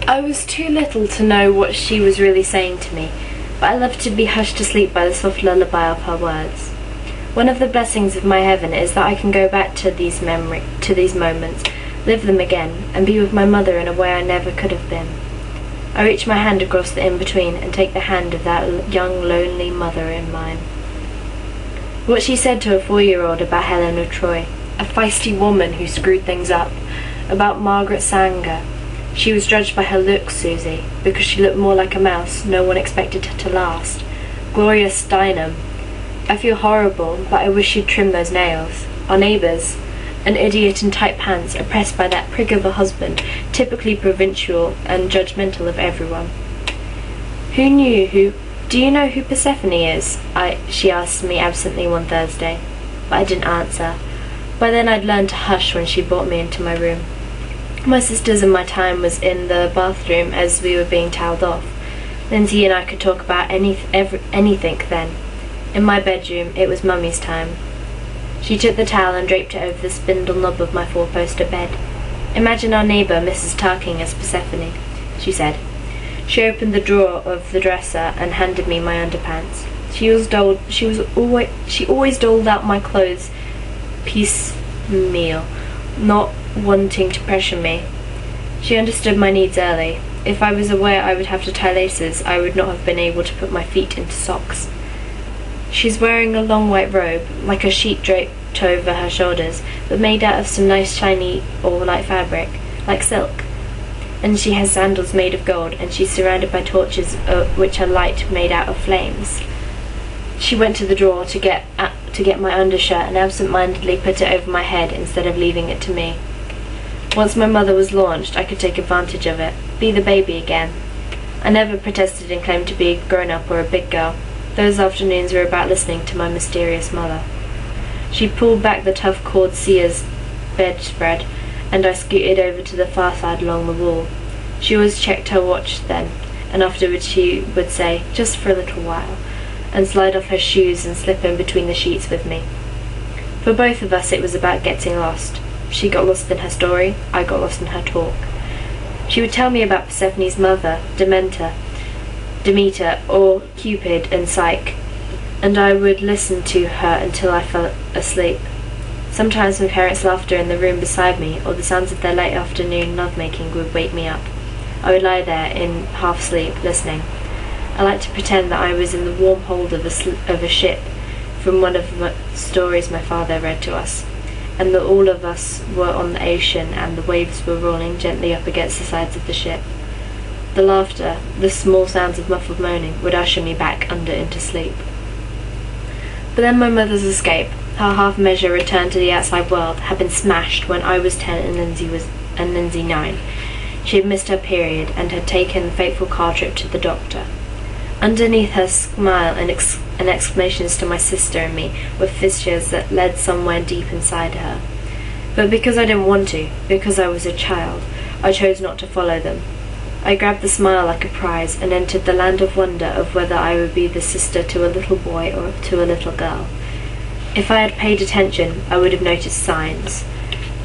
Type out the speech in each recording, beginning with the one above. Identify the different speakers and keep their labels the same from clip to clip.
Speaker 1: I was too little to know what she was really saying to me, but I loved to be hushed to sleep by the soft lullaby of her words. One of the blessings of my heaven is that I can go back to these moments, live them again, and be with my mother in a way I never could have been. I reach my hand across the in-between and take the hand of that young, lonely mother in mine. What she said to a 4-year-old about Helen of Troy, a feisty woman who screwed things up, about Margaret Sanger. She was judged by her looks, Susie, because she looked more like a mouse. No one expected her to last. Gloria Steinem. I feel horrible, but I wish she'd trim those nails. Our neighbours. An idiot in tight pants, oppressed by that prig of a husband, typically provincial and judgmental of everyone. Do you know who Persephone is? She asked me absently one Thursday, but I didn't answer. By then I'd learned to hush when she brought me into my room. My sisters and my time was in the bathroom as we were being towelled off. Lindsay and I could talk about anything then. In my bedroom, it was Mummy's time. She took the towel and draped it over the spindle knob of my 4-poster bed. Imagine our neighbour, Mrs. Tarking, as Persephone, she said. She opened the drawer of the dresser and handed me my underpants. She always doled out my clothes piecemeal, not wanting to pressure me. She understood my needs early. If I was aware I would have to tie laces, I would not have been able to put my feet into socks. She's wearing a long white robe, like a sheet draped over her shoulders, but made out of some nice shiny or light fabric, like silk. And she has sandals made of gold, and she's surrounded by torches which are light made out of flames. She went to the drawer to get my undershirt and absent-mindedly put it over my head instead of leaving it to me. Once my mother was launched, I could take advantage of it, be the baby again. I never protested and claimed to be a grown-up or a big girl. Those afternoons were about listening to my mysterious mother. She pulled back the tough cord Sears bedspread, and I scooted over to the far side along the wall. She always checked her watch then, and afterwards she would say, "Just for a little while," and slide off her shoes and slip in between the sheets with me. For both of us it was about getting lost. She got lost in her story, I got lost in her talk. She would tell me about Persephone's mother, Demeter, or Cupid and Psyche, and I would listen to her until I fell asleep. Sometimes my parents' laughter in the room beside me, or the sounds of their late afternoon love-making would wake me up. I would lie there in half-sleep, listening. I liked to pretend that I was in the warm hold of a ship from one of the stories my father read to us, and that all of us were on the ocean and the waves were rolling gently up against the sides of the ship. The laughter, the small sounds of muffled moaning, would usher me back under into sleep. But then my mother's escape, her half-measure return to the outside world, had been smashed when I was 10 and Lindsay 9. She had missed her period and had taken the fateful car trip to the doctor. Underneath her smile and exclamations to my sister and me were fissures that led somewhere deep inside her. But because I didn't want to, because I was a child, I chose not to follow them. I grabbed the smile like a prize and entered the land of wonder of whether I would be the sister to a little boy or to a little girl. If I had paid attention, I would have noticed signs.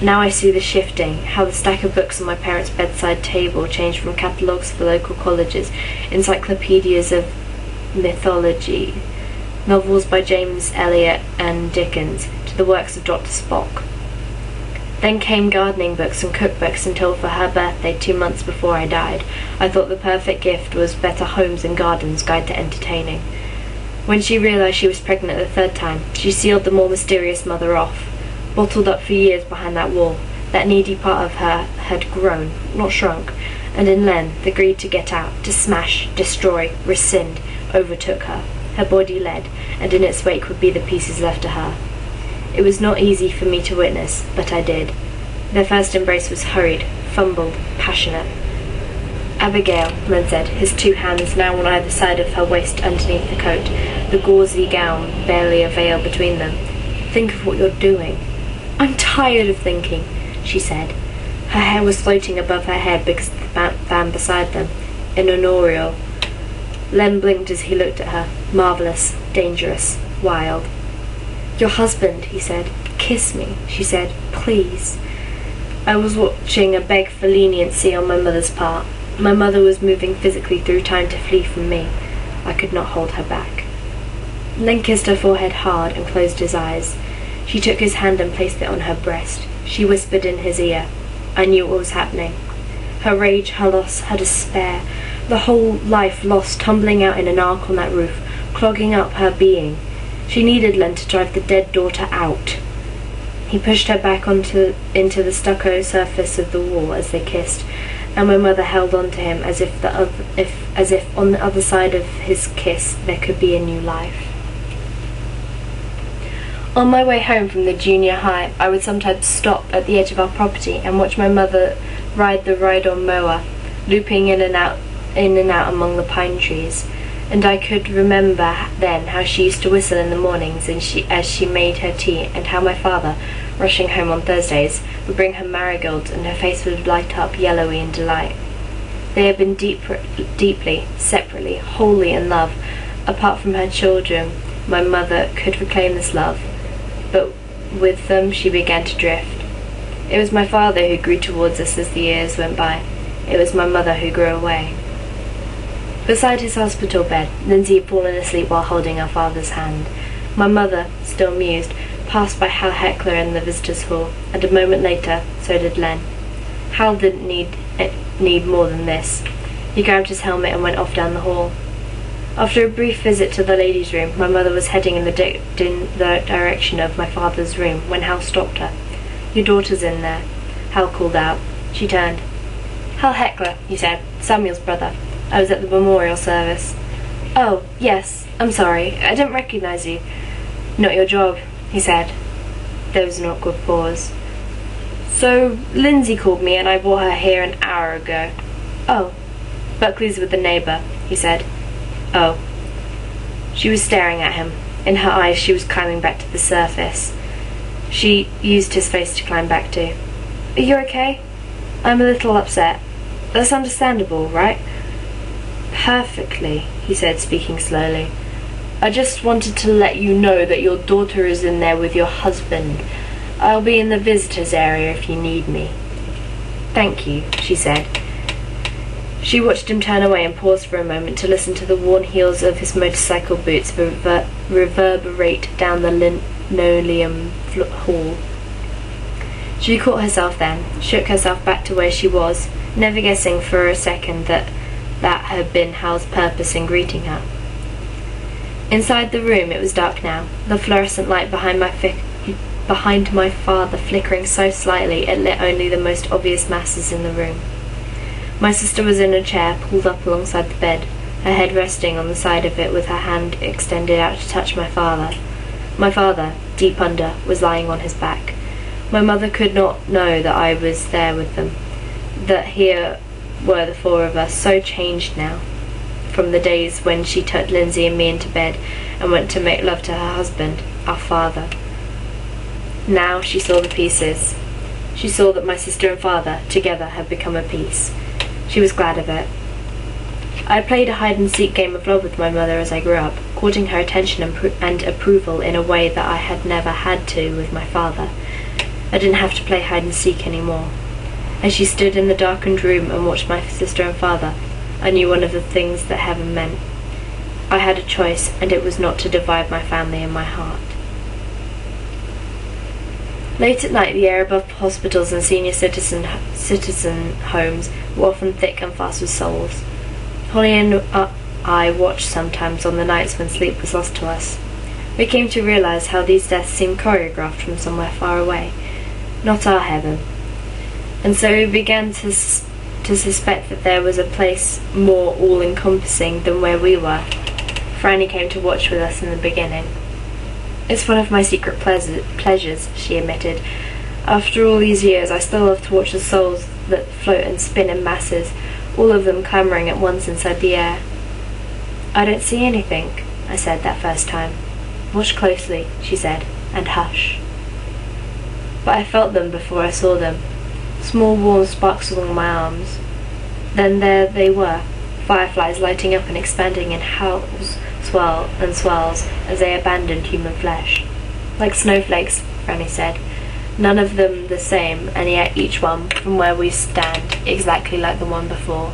Speaker 1: Now I see the shifting, how the stack of books on my parents' bedside table changed from catalogues for local colleges, encyclopedias of mythology, novels by James Eliot and Dickens, to the works of Dr. Spock. Then came gardening books and cookbooks until for her birthday 2 months before I died, I thought the perfect gift was Better Homes and Gardens Guide to Entertaining. When she realised she was pregnant the 3rd time, she sealed the more mysterious mother off. Bottled up for years behind that wall, that needy part of her had grown, not shrunk, and in Len, the greed to get out, to smash, destroy, rescind, overtook her. Her body led, and in its wake would be the pieces left to her. It was not easy for me to witness, but I did. Their first embrace was hurried, fumbled, passionate. "Abigail," Len said, his 2 hands now on either side of her waist underneath the coat, the gauzy gown barely a veil between them. "Think of what you're doing." "I'm tired of thinking," she said. Her hair was floating above her head because of the fan beside them, in an aureole. Len blinked as he looked at her. Marvellous, dangerous, wild. "Your husband," he said. "Kiss me," she said. "Please." I was watching a beg for leniency on my mother's part. My mother was moving physically through time to flee from me. I could not hold her back. Len kissed her forehead hard and closed his eyes. She took his hand and placed it on her breast. She whispered in his ear. I knew what was happening. Her rage, her loss, her despair, the whole life lost tumbling out in an arc on that roof, clogging up her being. She needed Len to drive the dead daughter out. He pushed her back into the stucco surface of the wall as they kissed, and my mother held on to him as if on the other side of his kiss there could be a new life. On my way home from the junior high, I would sometimes stop at the edge of our property and watch my mother ride the ride-on mower, looping in and out among the pine trees. And I could remember then how she used to whistle in the mornings as she made her tea, and how my father, rushing home on Thursdays, would bring her marigolds, and her face would light up yellowy in delight. They had been deeply, separately, wholly in love. Apart from her children, my mother could reclaim this love, but with them she began to drift. It was my father who grew towards us as the years went by. It was my mother who grew away. Beside his hospital bed, Lindsay had fallen asleep while holding our father's hand. My mother, still mused, passed by Hal Heckler in the visitors' hall, and a moment later, so did Len. Hal didn't need more than this. He grabbed his helmet and went off down the hall. After a brief visit to the ladies' room, my mother was heading in the direction of my father's room when Hal stopped her. Your daughter's in there, Hal called out. She turned. Hal Heckler, he said, Samuel's brother. I was at the memorial service. Oh, yes, I'm sorry, I didn't recognize you. Not your job, he said. There was an awkward pause. So, Lindsay called me and I brought her here an hour ago. Oh, Buckley's with the neighbour, he said. Oh. She was staring at him. In her eyes she was climbing back to the surface. She used his face to climb back to. Are you okay? I'm a little upset. That's understandable, right? Perfectly, he said, speaking slowly. I just wanted to let you know that your daughter is in there with your husband. I'll be in the visitors area if you need me. Thank you, she said. She watched him turn away and paused for a moment to listen to the worn heels of his motorcycle boots reverberate down the linoleum hall. She caught herself then, shook herself back to where she was, never guessing for a second that had been Hal's purpose in greeting her. Inside the room it was dark now, the fluorescent light behind my father flickering so slightly it lit only the most obvious masses in the room. My sister was in a chair pulled up alongside the bed, her head resting on the side of it with her hand extended out to touch my father. My father, deep under, was lying on his back. My mother could not know that I was there with them, that here were the four of us, so changed now, from the days when she tucked Lindsay and me into bed and went to make love to her husband, our father. Now she saw the pieces. She saw that my sister and father, together, had become a piece. She was glad of it. I played a hide-and-seek game of love with my mother as I grew up, courting her attention and approval in a way that I had never had to with my father. I didn't have to play hide-and-seek anymore. As she stood in the darkened room and watched my sister and father, I knew one of the things that heaven meant. I had a choice, and it was not to divide my family and my heart. Late at night, the air above hospitals and senior citizen homes were often thick and fast with souls. Holly and I watched sometimes on the nights when sleep was lost to us. We came to realize how these deaths seemed choreographed from somewhere far away, not our heaven. And so we began to suspect that there was a place more all-encompassing than where we were. Franny came to watch with us in the beginning. It's one of my secret pleasures, she admitted. After all these years, I still love to watch the souls that float and spin in masses, all of them clamouring at once inside the air. I don't see anything, I said that first time. Watch closely, she said, and hush. But I felt them before I saw them. Small warm sparks along my arms. Then there they were, fireflies lighting up and expanding in howls, swirls as they abandoned human flesh. Like snowflakes, Franny said. None of them the same, and yet each one, from where we stand, exactly like the one before.